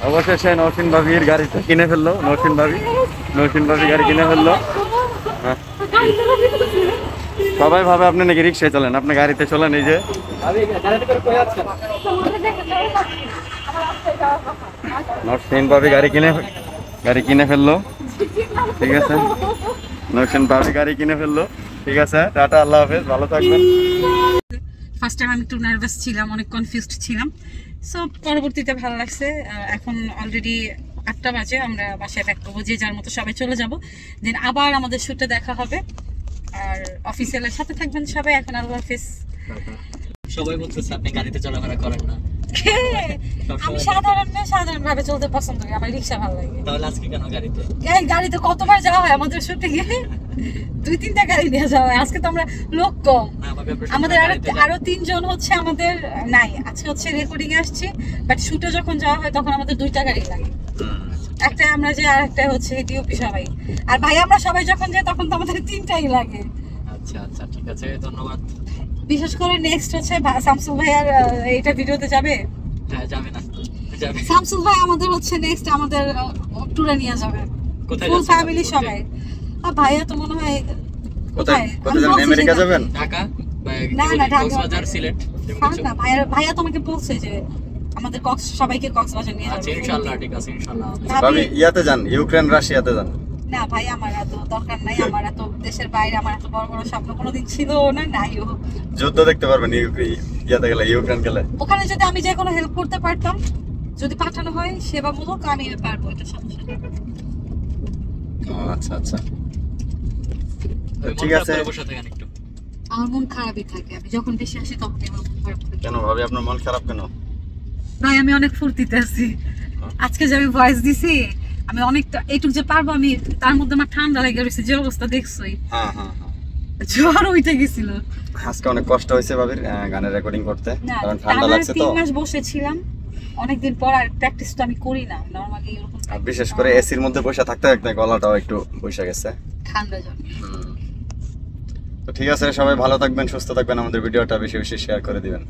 অবশেষে নৌসিন ভাবির গাড়িটা কিনে ফেললো। নৌসিন ভাবি গাড়ি কিনে ফেললো। হ্যাঁ, সবাই ভাবে আপনি নাকি রিক্সায় চলেন, আপনি গাড়িতে চলেন। এই যে নৌসিন ভাবি গাড়ি কিনে ফেললো। ঠিক আছে, নৌসিন ভাবি গাড়ি কিনে ফেললো। ঠিক আছে, টাটা, আল্লাহ হাফেজ, ভালো থাকবেন। ফার্স্ট টাইম আমি একটু নার্ভাস ছিলাম, অনেক কনফিউজড ছিলাম। সো পরবর্তীতে ভালো লাগছে। এখন অলরেডি 8টা বাজে, আমরা বাসায় ব্যাক করবো, যে যার মতো সবাই চলে যাব। দেন আবার আমাদের শুটে দেখা হবে। আর অফিসিয়ালের সাথে থাকবেন সবাই। এখন আল্লাহ হাফেজ। সবাই বলতেছে আপনি গাড়িতে চলাফেরা করেন না। আমি সাধারণভাবে চলতে পছন্দ করি, আমার রিক্সা ভালো লাগে। তাহলে আজকে কেন গাড়িতে? এই গাড়িতে কতবার যাওয়া হয় আমাদের শুটে গিয়ে, 2-3টা গাড়ি নিয়ে যাওয়া হয়। আজকে তো আমরা লোক কম, আমাদের আরো 3 জন হচ্ছে আমাদের নাই। আজকে হচ্ছে রেকর্ডিং এ আসছি, বাট শুটে যখন যাওয়া হয় তখন আমাদের 2টা গাড়ি লাগে। একটা আমরা যে, আর একটা হচ্ছে ডিওপি সবাই। আর ভাই আমরা সবাই যখন যাই তখন তো আমাদের 3টাই লাগে। আচ্ছা আচ্ছা, ঠিক আছে, ধন্যবাদ। বিশেষ করে নেক্সট হচ্ছে শামসুল ভাইয়ার এইটা ভিডিওতে যাবে। হ্যাঁ, যাবে না, যাবে। শামসুল ভাই আমাদের হচ্ছে নেক্সট আমাদের ট্যুরে নিয়ে যাবে, কোথায় ফুল যাচ্ছেন? ফ্যামিলি সবাই। আর ভাইয়া তো মনে হয় কোথায় যাবেন? আমেরিকা যাবেন? ঢাকা, না না, ঢাকা, কক্সবাজার, সিলেট। না ভাইয়া তো আমাকে বলছে যে আমাদের সবাইকে কক্সবাজার নিয়ে আচ্ছা, যাবে। ইনশাআল্লাহ, ঠিক আছে, ইনশাআল্লাহ। ভাবি ইয়াতে যান, ইউক্রেন রাশিয়াতে যান। না ভাই, আমার এত দরকার নাই। আমার এত দেশের বাইরে আমার এত বড় বড় স্বপ্ন কোনোদিন ছিল না, নাইও। যুদ্ধ দেখতে পারবেন ইয়াতে গেলে, ইউক্রেন গেলে। ওখানে যদি আমি যে কোনো হেল্প করতে পারতাম, যদি পাঠানো হয় সেবামূলক, আমি পারবো, এটা সমস্যা নেই। আচ্ছা আচ্ছা, ঠিক আছে। বসে থাকেন একটু। আমার মন খারাপই থাকে, আমি যখন বেশি আসি তখন আমার মন খারাপ থাকে। কেন ভাবি, আপনার মন খারাপ কেন? ভাই আমি অনেক ফুর্তিতে আছি। আজকে যে আমি ভয়েস দিছি, আমি অনেকটা এইটুক যে পারবো আমি, তার মধ্যে আমার ঠান্ডা লেগে গেছে, যে অবস্থা দেখছোই। হ্যাঁ হ্যাঁ, জ্বর উঠে গেছিল। আজকে অনেক কষ্ট হয়েছে ভাবির গানের রেকর্ডিং করতে, না, কারণ ঠান্ডা লাগছে তো। 3 মাস বসেছিলাম অনেকদিন পর, আর প্র্যাকটিস তো আমি করি না নরমালি এরকম। আর বিশেষ করে এসির মধ্যে বসে থাকতে থাকতে গলাটাও একটু বসে গেছে, ঠান্ডা জ্বর। তো ঠিক আছে, সবাই ভালো থাকবেন, সুস্থ থাকবেন, আমাদের ভিডিওটা বেশি বেশি শেয়ার করে দিবেন।